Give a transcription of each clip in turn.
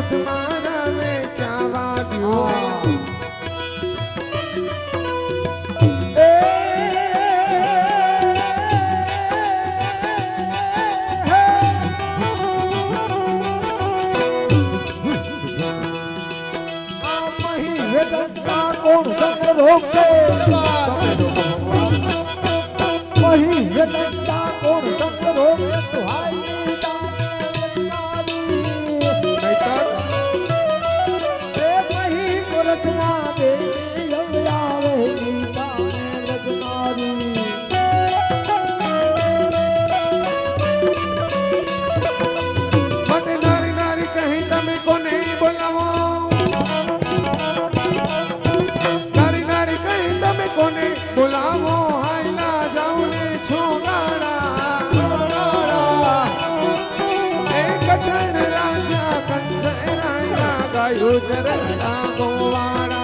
દૂધ મારા વેચાવા દ્યો કોણ સંગ રોકે વહી વેદના કોણ સંગ રોકે તુહાઈ એ વહી પુરસના દેવી આવે ગીતા રજનારી મને નારી નારી કહી તમે કોને બોલાવો કોને બોલાવો હાયલા જાઉને છોગાડા એ કઠણ રાજા કંસ રાયલા ગાયો ચરતા ગોવાડા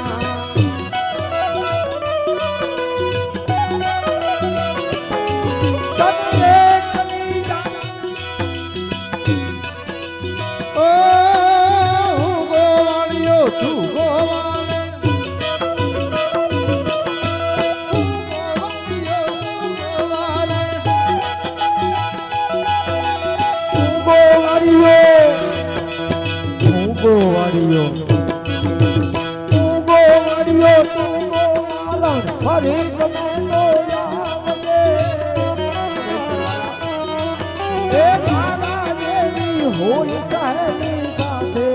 તમે કલી જા ઓ હું ગોવાળિયો તું ગોવાળ ગોવાળિયો તું ગોવાળણ હરે ગમે તો આવજે એ મારા દેવી હોય સહેલી સાથે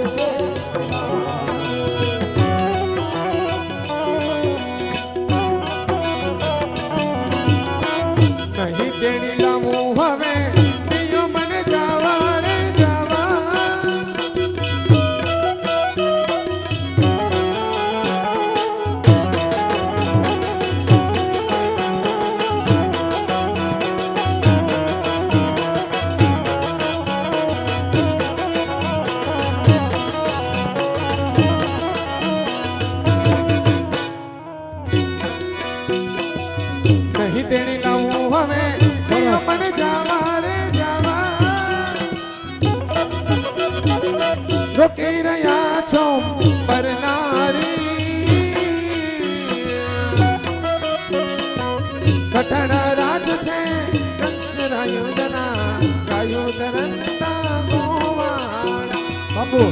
નહીં તેડી લાવું હવે દિયો મને જાવા રે જાવા નહીં તેડી લાવું હવે દિયો મને જાવા રે જાવા રોકી રહ્યા છો પરનારી કઠણ રાજ છે કંસ રાયો જના ગાયો ધરતા ગોવાળ બાપુ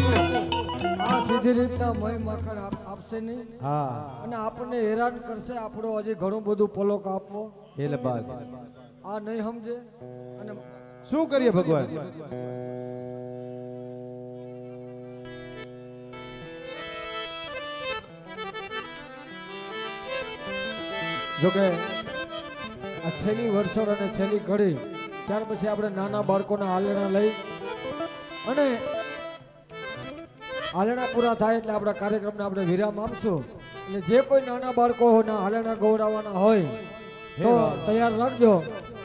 આ સીધી રીતના મય મખણ આપશે નહીં હા અને આપણને હેરાન કરશે આપણો હજી ઘણું બધું પલોક આપવો એટલે બાદ આ નહીં સમજે અને શું કરીએ ભગવાન જોકે આ છેલ્લી વર્ષો અને છેલ્લી ઘડી ત્યાર પછી આપણે નાના બાળકોના હાલણા લઈ અને હાલણા પૂરા થાય એટલે આપણા કાર્યક્રમને આપણે વિરામ આપશું અને જે કોઈ નાના બાળકોના હાલણા ગૌરાવાના હોય તો તૈયાર રાખજો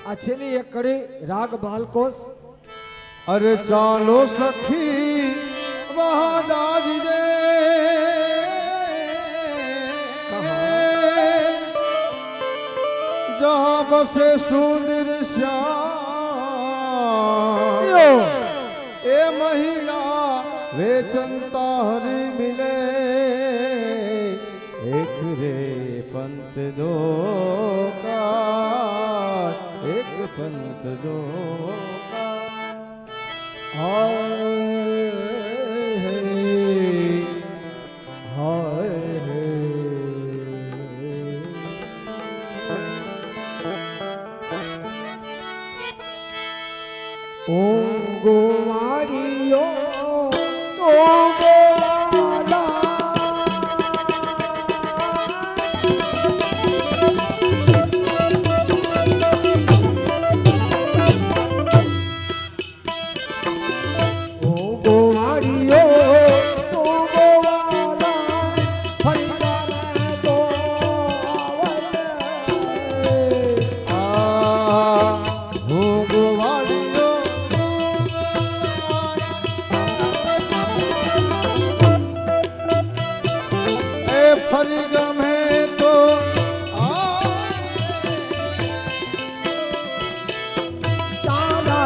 આ છેલ્લી એક કડી રાગ બાલકોસ અરે ચાલો સખી વહાદાજી દે जहाँ बसे सुंदर श्याम ए महिला वेचनता हरि मिले एक रे पंथ दो का एक पंथ दो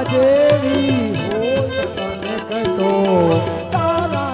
देवी हो तने कतो तारा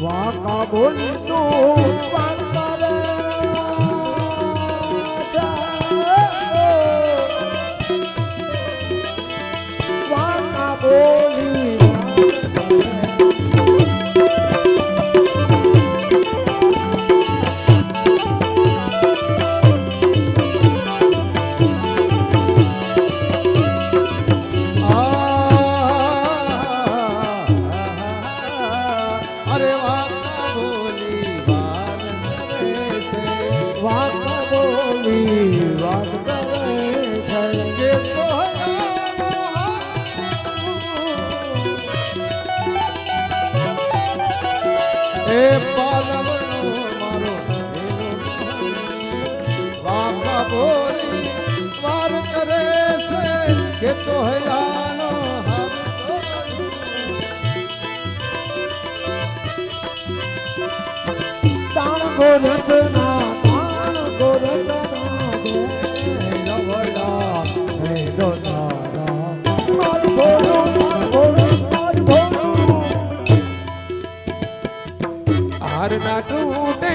વાકા બોલી તું વાકા રે વાકા બોલી અરે વાકા બોલી વાર કરે છે વાકા બોલી વાત કરે છે કે તો હયાનો એ પાલવનો મારો વાકા બોલી વાર કરે છે કે તો હયાનો તાણ ગોરસના તાણ ગોરસના દે નવડા હે દોતારા માર બોલો માર બોલો હાર ના તૂટે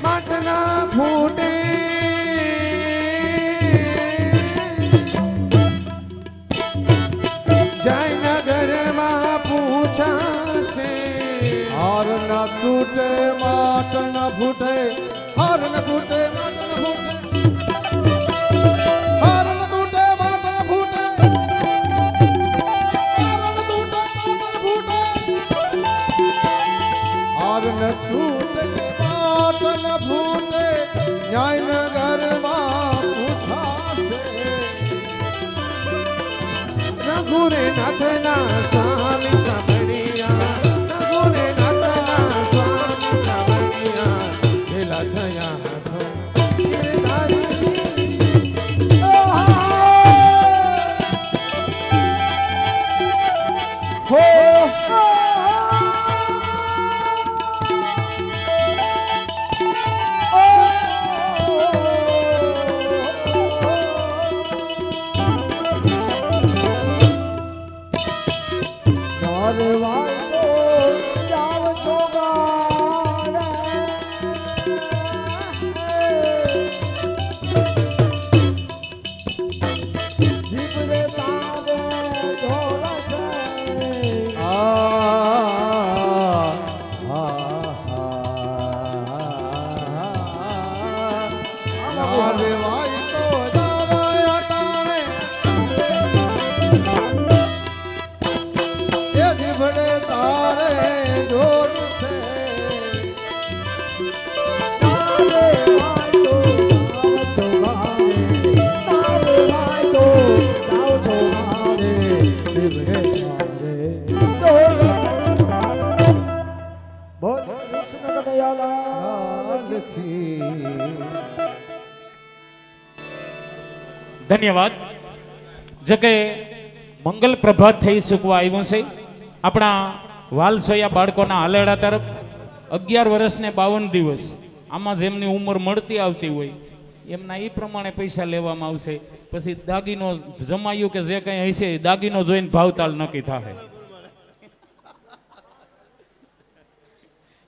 માટ ના ફૂટે જયનગરમાં પૂછાશે હાર ના તૂટે માટ ન ફૂટે હાર ન તૂટે માટ ન ફૂટે હાર ન તૂટે માટ ન ફૂટે હાર ન તૂટે માટ ન ફૂટે હાર ન તૂટે માટ ન ફૂટે ન્યાયનગરમાં પૂછાશે રઘુરે નાથના સ્વામી સાંભળ્યા રઘુરે નાથના સ્વામી સાંભળ્યા ઢેલા થયા હાથો હો જાવ ચોગાડે જીભને તાવે ઢોળશે અરે વાઈ તો જાવાય અટાણે એ જીભડે તારે જોડ છે તારે વાયદો જાવ ચોગાડે તારે વાયદો જાવ ચોગાડે જીભને તારે ઢોળશે બોલ કૃષ્ણ કનૈયાલાલ લખી ધન્યવાદ જો કે મંગલ પ્રભાત થઈ શકવા આવ્યું છે આપણા વાલસોયા બાળકોના હાલેડા તરફ 11 વર્ષ ને 52 દિવસ આમાં જેમની ઉંમર મળતી આવતી હોય એમના એ પ્રમાણે પૈસા લેવામાં આવશે પછી દાગીનો જમાયું કે જે કંઈ હશે એ દાગીનો જોઈને ભાવતાલ નક્કી થાય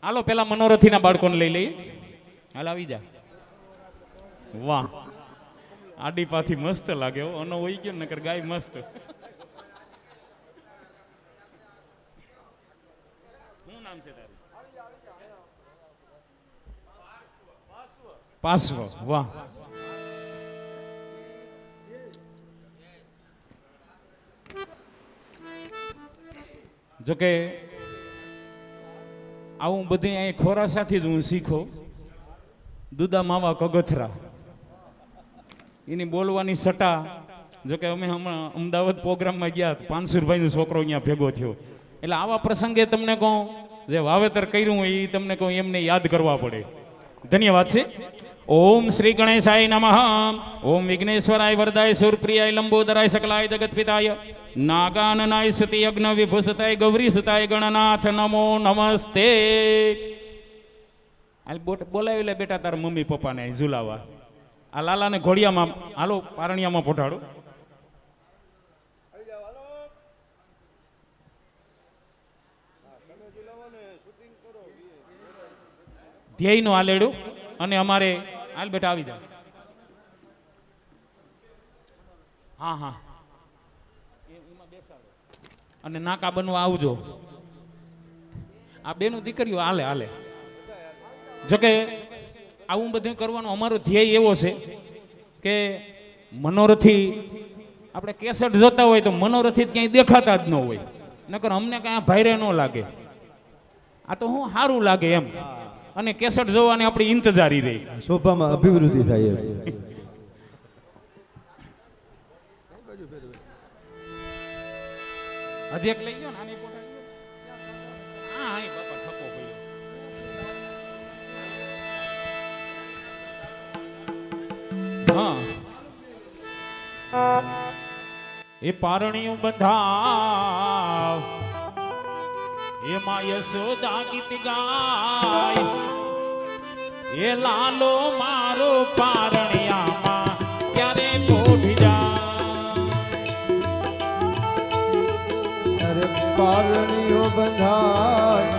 હાલો પેલા મનોરથીના બાળકોને લઈ લઈએ હાલ આવી જા વાહ આડી પાથી મસ્ત લાગે હો અનો હોય ગયો નકર ગાય મસ્ત શું નામ છે તારું પાસવ વાહ જોકે આવું બધી અહીં ખોરાસાથી જ હું શીખો દુદા માવા કગથરા એની બોલવાની સટા જોકે અમે હમણાં અમદાવાદ પ્રોગ્રામમાં ગયા પાનસુરભાઈનો છોકરો અહીંયા ભેગો થયો એટલે આવા પ્રસંગે તમને કહું જે વાવેતર કર્યું હોય એ તમને કહું એમને યાદ કરવા પડે ધન્યવાદ છે ઓમ શ્રી ગણેશાય નમઃ. ઓમ વિઘ્નેશ્વરાય વરદાય સુરપ્રિયાય લંબોદરાય સકલાય જગતપિતાય નાગાનનાય સતી યજ્ઞ વિભૂષતાય ગૌરી સુતાય ગણનાથ નમો નમસ્તે. હાલ બોલાવી લે બેટા તારા મમ્મી પપ્પાને અહીં ઝુલાવા. આ લાલાને ઘોડિયામાં હાલો પારણિયામાં પોઢાડો. ધ્યેયનું આલેડું અને અમારે હાલ બેટા આવી જાવ. હા હા એમાં બેસાડો અને નાકા બનવા આવજો. આ બેનું દીકરીઓ હાલે હાલે. જોકે આવું બધું કરવાનું અમારો ધ્યેય એવો છે કે મનોરથી આપણે કેસેટ જોતા હોય તો મનોરથી ક્યાંય દેખાતા જ ન હોય, નકર અમને કાંઈ ભાઈરે ન લાગે. આ તો હું સારું લાગે એમ, અને કેસેટ જોવાની આપણી ઇંતજારી રહી. શોભામાં અભિવૃદ્ધિ થાય એમ. હજી એક લઈ ગયો ને આની પોતા. હા હા બાપા થકો પડ્યો. હા એ પારણીયું બંધાવ એમાં યશોદા ગીત ગાય. એ લાલો મારો પારણિયામાં ક્યારે પોઢી જાય. અરે પારણીઓ બંધાય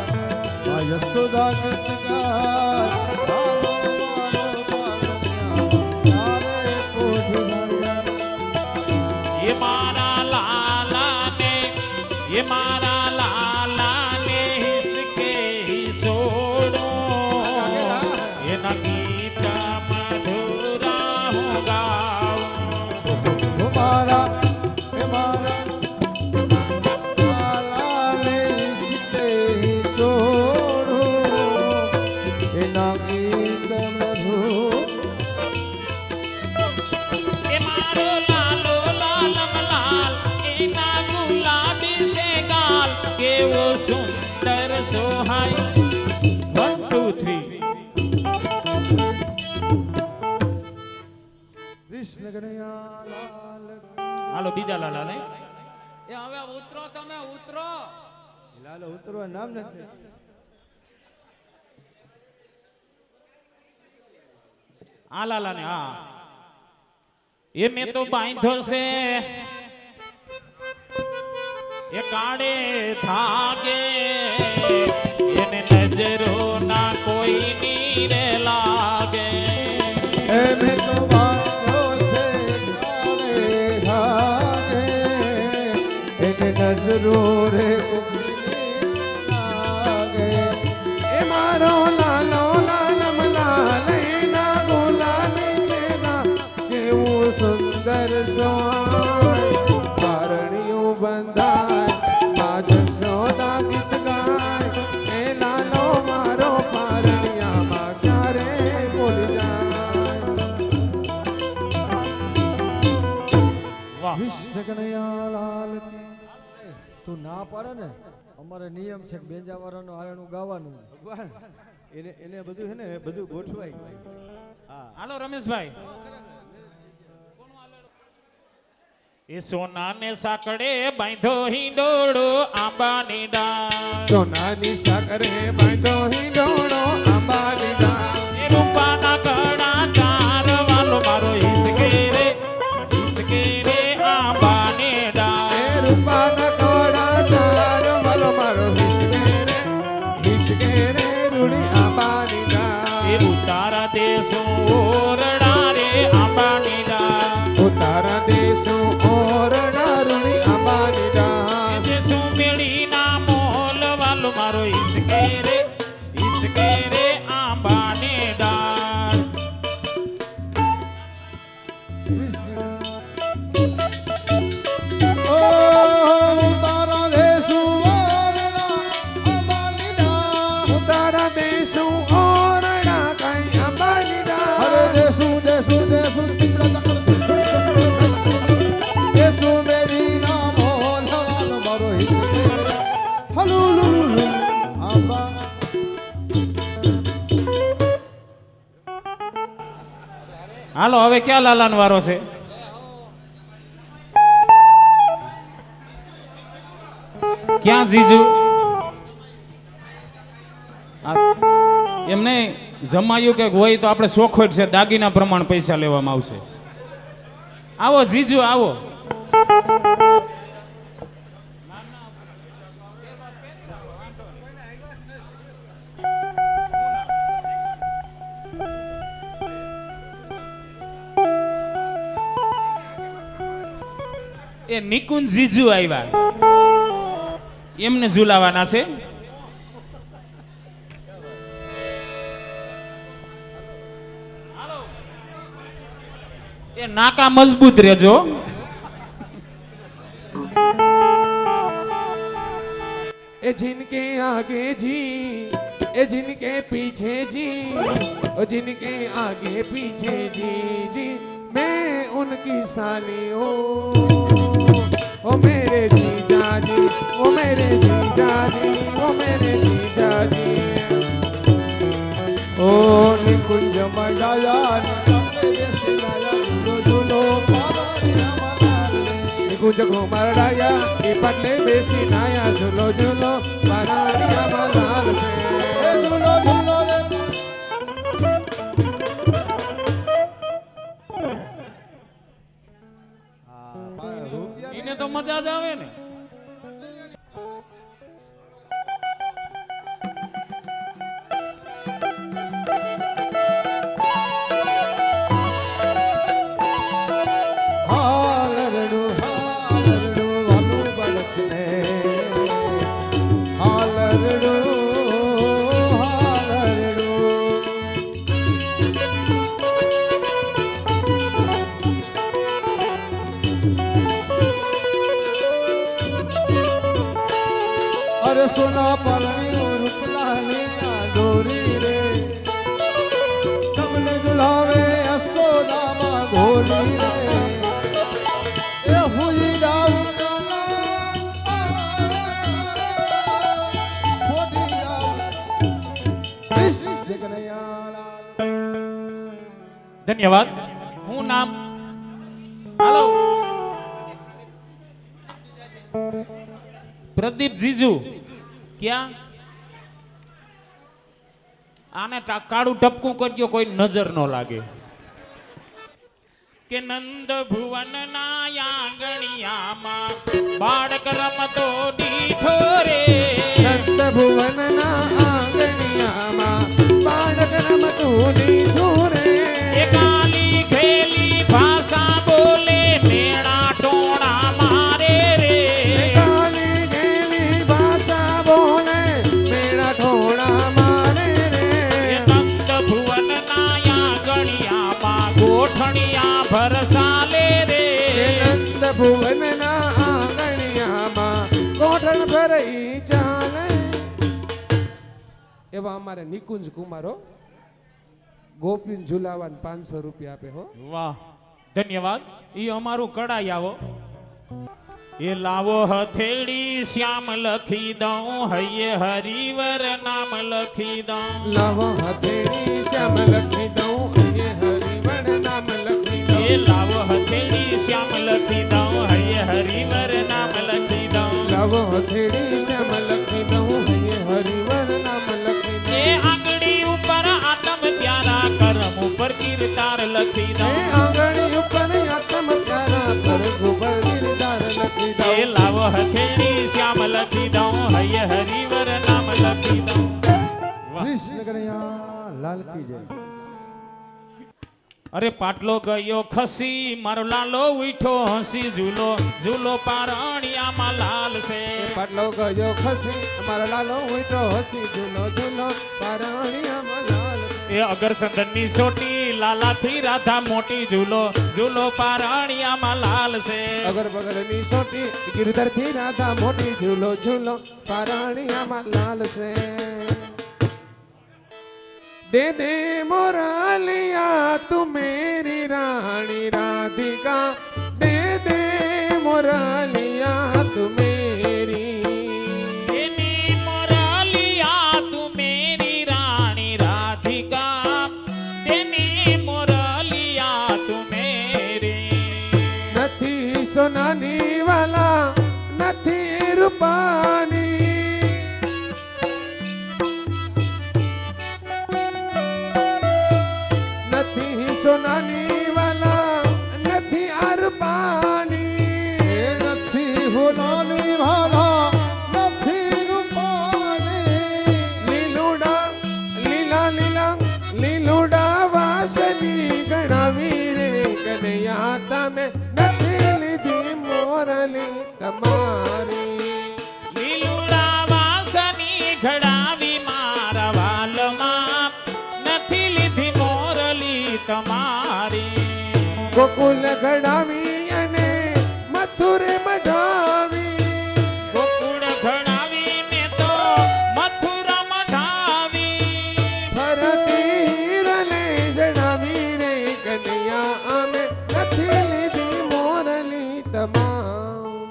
આ યશોદા ગીત ગાય. લાલો મારો પારણિયા ક્યારે પોઢી જાય. એ મારા લાલાને એ મારા લાલાને હિસકે હિસોડો એના ગીત મધુરા હું ગાઉં. મારા લાલાને જીતે છોડું એના ગીત મધુર. એ મારો લાલો લાલમ લાલ એના ગુલાબી સે ગાલ કેવો સુંદર સોહાય. 1 2 3 કૃષ્ણ કનૈયા લાલ હાલો બીજા લાલા ને એ હવે ઉતરો, તમે ઉતરો. લાલો ઉતરવા નામ નથી. આ લાલા ને હા એ મેં તો બાંધ્યો છે એ કાળે ધાગે એને નજરો ના કોઈ નીરે લાગે. એ મેં તો બાંધ્યો છે કાળે ધાગે એને નજરો રે લાગે. એ મારો લાલો લાલમ લાલ એના ગુલાબી ચહેરા કેવું સુંદર સોહાય. પારણીયું બંધાય આ જશોદા ગીત ગાય. એ લાલો મારો પારણિયામાં ક્યારે પોઢી જાય. વાહ કૃષ્ણ કનૈયા લાલ કી. તું ના પાડે ને અમારે નિયમ છે કે બેંજાવાળાનું આયણું ગાવાનું. ભગવાન એને એને બધું છે ને બધું ગોઠવાય. હા હાલો રમેશભાઈ. એ સોનાને સાકડે બાંધો હિંડોળો આંબાની ડાળ. સોનાની સાકરે બાંધો હિંડોળો આંબાની ડાળ. એ રૂપાના કડા ચાર વાલો મારો હિસકે રે આંબાની એ ડાળ. રૂપાના કોડા ચાર વાલો મારો હિચકે રે રૂડી આંબાની ડાળ. એ ઉતારા દેશો ઓરડા રે આંબાની ડાળ. ઉતારા દેશો ઓરડા રૂડી આંબાની ડાળ. દેશો મેળીના મોલ વાલો મારો હિસકે રે આંબાની ડાળ. હાલો હવે ક્યાં લાલાનો વારો છે? ક્યાં જીજુ? એમને જમાયું કે હોય તો આપણે સોખોટ છે, દાગીના પ્રમાણ પૈસા લેવામાં આવશે. આવો જીજુ આવો. એ નિકુંજ જીજુ આવ્યા, એમને ઝુલાવાના છે. એ નાકા મજબૂત રહેજો. ए जिनके आगे जी, ए जिनके पीछे जी, ओ जिनके आगे पीछे जी जी, मैं उनकी साली हूँ. ओ मेरे जीजा जी, ओ मेरे जीजा जी, ओ मेरे जीजा जी. ઓ નિકુંજ મંડાયા निकुंज घूमर राया ये पगले बेसी नाया, झूलो झूलो बनानिया मलाल से. ઝૂલો ઝૂલો રે રૂપિયા એને તો મજા જ આવે ને. હાલરડું વાલું બળકને હાલરડું અરે સોના પરણી રૂપલાની આ દોરી રે તમને ઝુલાવે અસોદામાં ઘોરી રે એ હુઈ જાઉં ખોટી જાઉં ધન્યવાદ. હું નામ હાલો પ્રદીપ જીજુ. ક્યાં? આને કાળું ટપકું કરજો, કોઈ નજર ન લાગે. કે નંદ ભુવન ના આંગણિયામાં બાળક રમતો દીઠો રે. નંદ ભુવન ના આંગણિયામાં બાળક રમતું દીઠું રે. એ કાલી ખેલી ભાષા બોલે, મેણા ટોણા મારે રે. કાલી ગેલી ભાષા બોલે, મેળા ઠોણા મારે રે. એ નંદ ભુવન ના આંગણિયામાં ગોઠણિયા ભરસાલે રે. એ નંદ ભુવન ના આંગણિયામાં કોઠણ ભરઈ ચાલે. એવા અમારે નિકુંજ કુમારો ગોપીન ઝુલાવાન 500 રૂપિયા આપે હો. વાહ ધન્યવાદ. ઈ અમારું કડાઈ આવો. એ લાવો હથેળી શ્યામ લખી દઉં, હૈયે હરિવર નામ લખી દઉં. લાવો હથેળી શ્યામ લખી દઉં, એ હરિવર નામ લખી દઉં. એ લાવો હથેળી શ્યામ લખી દઉં, હૈયે હરિવર નામ લખી દઉં. લાવો હથેળી શ્યામ લખી દઉં, એ હરિવર નામ લખી દઉં. એ આંગળી ઉપર આતમ પ્યારા, કરમ ઉપર કીર્તાર લખી એ દઉં. આંગળી ઉપર આતમ પ્યારા, પર ગોબર ગિરદાર લખી એ દઉં. લાવો હથેળી શ્યામ લખી દઉં, હૈયે હરિવર નામ લખી દઉં. વાહ. કૃષ્ણ કનૈયા લાલ કી જય. અરે પાટલો ગયો ખસી, મારો લાલો ઉઠો હસી, ઝૂલો ઝૂલો પારણિયામાં લાલ છે. પાટલો ગયો ખસી, અમારા લાલો ઉઠો હસી, ઝૂલો ઝૂલો પારણિયામાં લાલ. એ અગરસંદનની સોટી, લાલાથી રાધા મોટી, ઝૂલો ઝૂલો પારણિયામાં લાલ છે. અગર બગરની સોટી, ગિરધર થી રાધા મોટી, ઝૂલો ઝૂલો પારણિયામાં લાલ છે. दे दे मोरालिया तू मेरी रानी राधिका, दे दे मोरालिया तू मेरी. तेरी मोरालिया तू मेरी रानी राधिका, तेरी मोरालिया રૂપાની નથી સોનાની વાલા નથી અરપાની એ નથી હોનાની વાલા નથી રૂપાની લીલુડા લીલા લીલા લીલુડા વાસની ગણાવી રે કનૈયા તમે નથી લીધી મોરલી તમારી લીલુડા વાસની ઘડાવી મારા વાલમાં નથી લીધી મોરલી તમારી ગોકુલ ઘડાવી અને મથુરે મઢાવી ગોકુળ ઘડાવી ને તો મથુરા મઢાવી ફરતી હીરને જણાવી રે કનૈયા અમે નથી લીધી મોરલી તમામ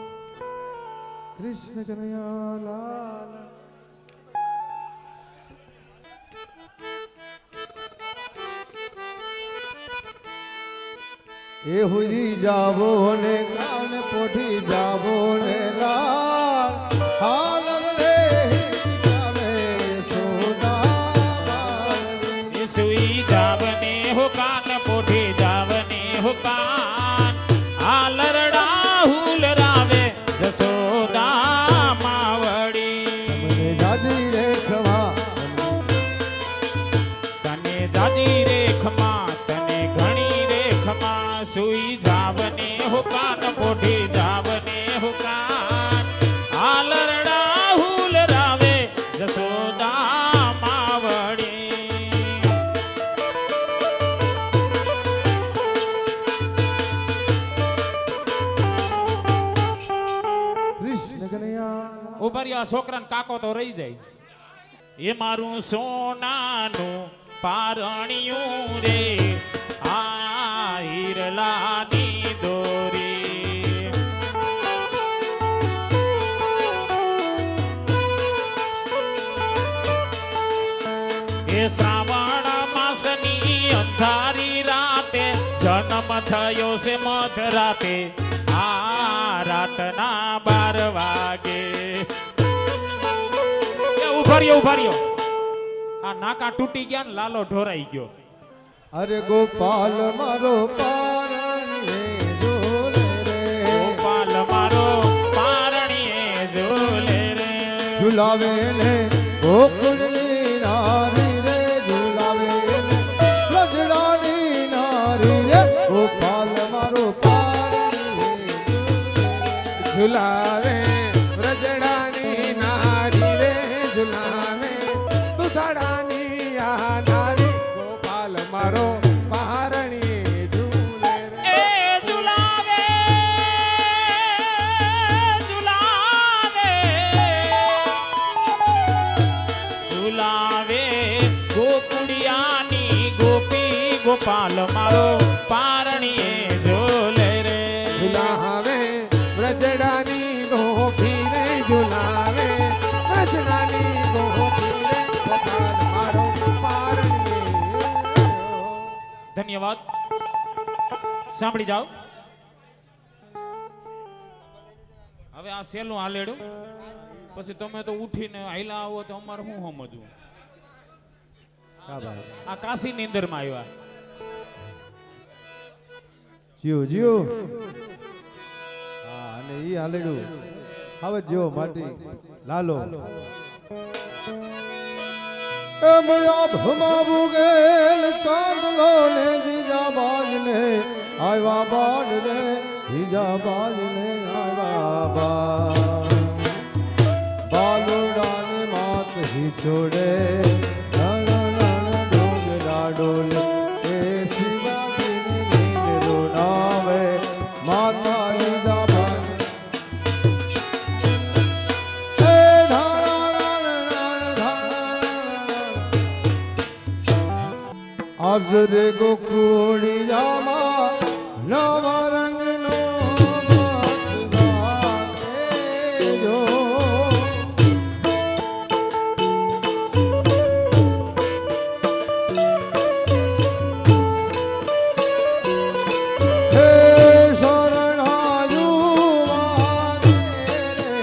કૃષ્ણ કનૈયા લાલ એ હુઈ જાવો ને કાન પોઠી જાવો ને લાલ હાલ રે જાવે સોના એ સુઈ જાવને હો કાન પોઠી જાવને હો કાન આ લરડા હુલ રાવે જસોદા માવડી મને જાજી રેખવા તને દાદી રેખમાં તને ઘણી રેખમાં સુઈ જાવને હો કાન પોઠી જાવને હો કાન આ લરડા હુલ રાવે જસોદા માવડી કૃષ્ણ કનૈયા ઉભર્યા છોકરાને કાકો તો રહી જાય એ મારું સોનાનું પારણિયું રે આ હીરલાની દોરી એ શ્રાવણ માસની અંધારી રાતે જન્મ થયો છે મધરાતે આ રાતના 12 વાગે ઉભા રહ્યો આ નાકા તૂટી ગયા ને લાલો ઢોરાઈ ગયો અરે ગોપાલ મારો પારણીએ ઝૂલે રે ગોપાલ મારો પારણીએ ઝૂલે રે ઝુલાવે ને ગોકુળની નારી રે ઝુલાવે ને રજડાની નારી રે ગોપાલ મારો પારણીએ ઝુલાવે વ્રજડાની નારી રે ઝુલાવે દુધાડાની આ નારી ગોપાલ મારો પારણી ઝૂલે રે એ ઝુલાવે ઝુલાવે ઝુલાવે ગોકુડિયાની ગોપી ગોપાલ મારો પારણીએ ઝૂલે રે ઝુલાવે વ્રજડાની ગોપી રે ઝુલાવે વ્રજડાની ગોપી રે ગોપાલ મારો પારણી ધન્યવાદ સાંભળી જાઓ હવે આ સેલું હાલેડું પછી તમે તો ઉઠીને હાઈલા આવો તો અમારે શું સમજવું કા ભાઈ આ કાશી ની અંદર માં આવ્યા જીઓ જીઓ હા અને ઈ હાલેડું હવે જો માટી લાલો એમ આભમાં ગેલ ચાંદલો ને જીજા બાજ ને આવ્યા બાડ રે જીજા બાજ ને આવ્યા બાડ બાલુડા ને માત હી છોડે ડોગરા ડોલે એ શિવાજી ને નીંદ રોનાવે માતા જીજા બાજ આઝરે ગોકુળી જામાં નવા રંગનો જો હે શરણાયુ વાગે રે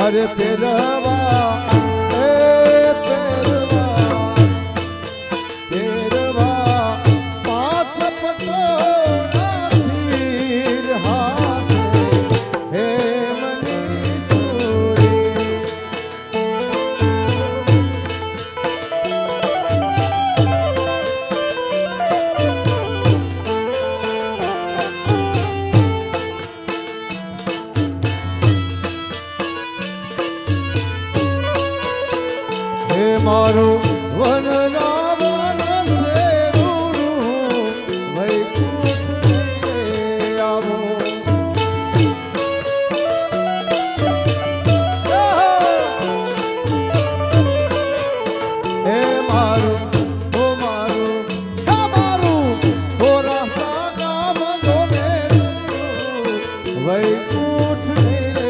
અરે પેરવા એ પેરવા પેરવા પાંચ પટોળાથી હાથે હે મની સુરી હે મારું વન રાવણ સેવનું વૈકુંઠે આવો હે મારું ઓ મારું હે મારું ખોરા સાગા મગોને વૈકુંઠે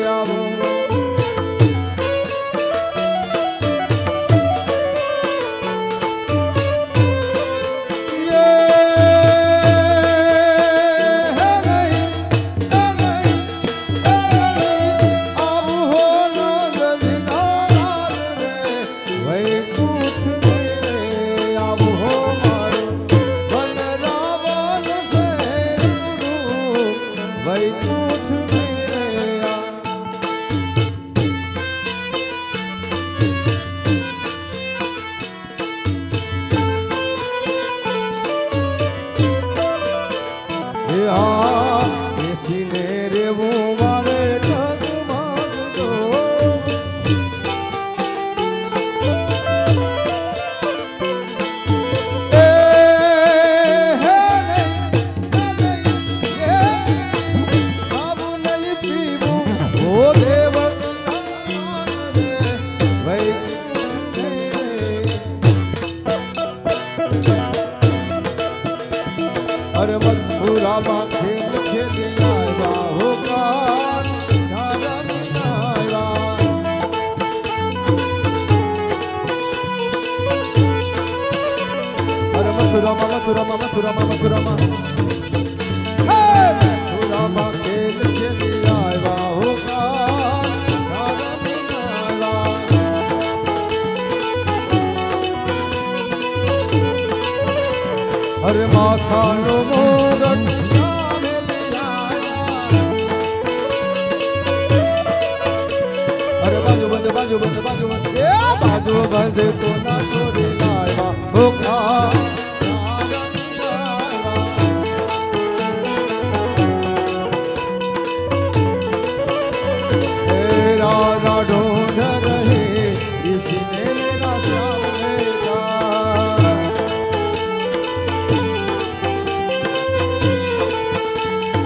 આવો બેસીને રેવું મારે ઢગમગજો એ હે નહીં ખાવું નહીં પીવું ઓ દેવ અરે મથુરામાં ખેલ ખેલી આવ્યા હો કાન ધારણી આવ્યા અરે મથુરામાં મથુરામાં મથુરામાં મથુરામાં હે મથુરામાં ખેલ ખેલી આવ્યા હો કાન ધારણી આવ્યા અરે માથાનો મોગટ અરે બાજુ બંધ બાજુ બંધ બાજુ બંધ એ બાજુ બંધ સોના સોરી લાવ્યા ભૂખા राधा ढूंढ रहे इसने मेरा श्याम देखा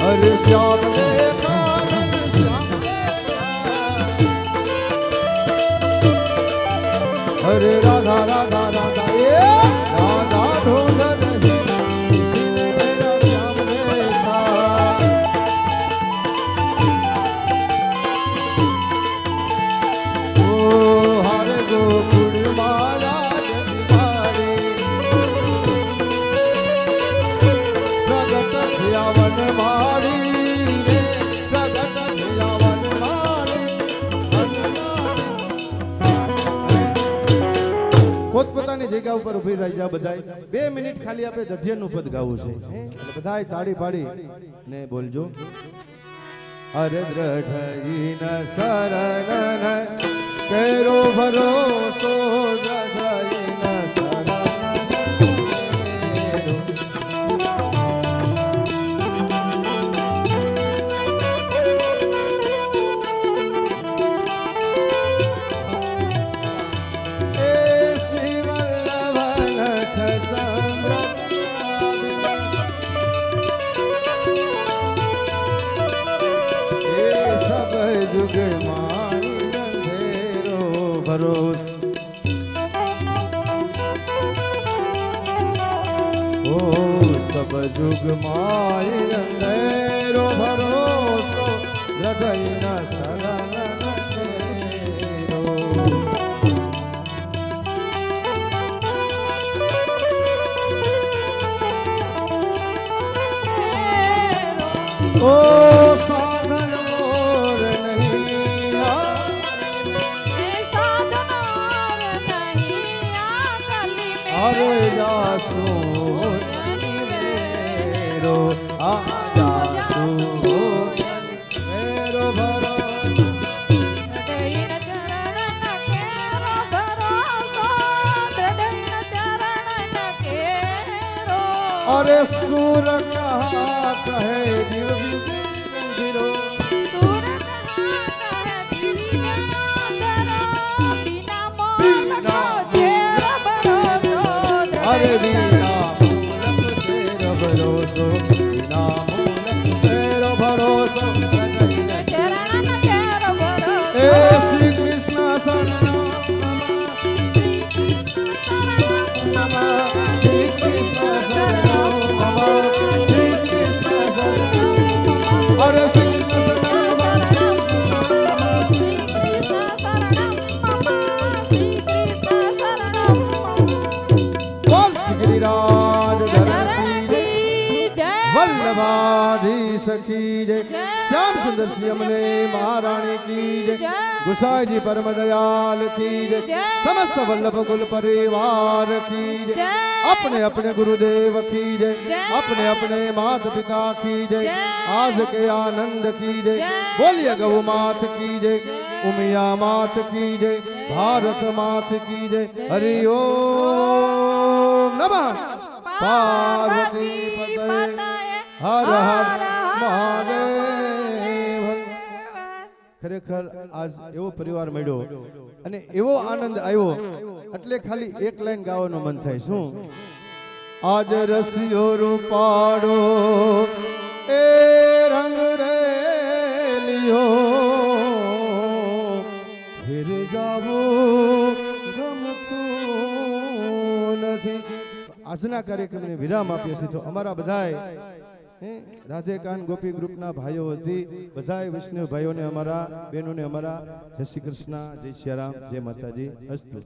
अरे श्याम देखा श्याम देखा अरे राधा राधा राधा ये राधा ढूंढ रही इसने मेरा श्याम देखा ओ हरे गोकुल माया जनिवारे प्रगट थया वन मारी रे प्रगट थया वन मारी પોતપોતાની જગ્યા ઉપર ઊભી રહી જા બધાય 2 મિનિટ ખાલી આપણે દઢિયાનું પદ ગાવું છે એટલે બધાય તાળી પાડી ને બોલજો અરે દ્રઢઈ ન શરણ કેરો ભરોસો દ્રઢઈ ન શરણ એ શ્રી વલ્લભ લખ ચંદ્ર એ સબ જુગ મારી અંધેરો ભરોસ ઓ સબ જુગ મારી અંધેરો ભરોસો દ્રઢઈ ન શરણ તેરો ओ साधन मोर नहीं અરે જાસુ મેરો આ જાસુ મેરો ભરોસો દૈન ચરણ કેરો ભરોસો દૈન ચરણ કેરો અરે સુર કહા કહે દિલ દિલો સુર કહા દિવિના દરો બિના મોલકો ઘેર ભરોસો અરે વિના મૂલક તેરો ભરોસો વિના મૂલક તેરો ભરોસો ચરણ કેરો ભરોસો એ શ્રી કૃષ્ણ શરણમ નમઃ શ્રી કૃષ્ણ શરણમ નમઃ શ્રી કૃષ્ણ શરણમ અરે શ્રી કૃષ્ણ બોલ શ્રીરાજ ધરણ કી જય વલ્લભાધીશ કી જય શ્યામ સુંદર શ્રી અમને મહારાણી કી જય ગુસાઈજી પરમ દયાલ કી જય સમસ્ત વલ્લભ કુલ પરિવાર કી જય अपने अपने गुरुदेव की जय अपने अपने मात पिता की जय आज के आनंद की जय बोलिए गौ मात की जय उमिया मात की जय भारत मात की जय हरि ओम नमः पार्वती पतये हर हर महादेव ખરેખર આજ એવો પરિવાર મળ્યો અને એવો આનંદ આવ્યો એટલે ખાલી એક લાઈન ગાવાનું મન થાય શું આજ રસિયો રૂપાડો એ રંગ રેલિયો ફિર જાવું ગમતું નથી આજના કાર્યક્રમને વિરામ આપીએ છીએ તો અમારા બધાય રાધેકાન ગોપી ગ્રુપના ભાઈઓ વતી બધાય વૈષ્ણવ ભાઈઓને અમારા બહેનોને અમારા જય શ્રી કૃષ્ણ જય શ્રી રામ જય માતાજી અસ્તુ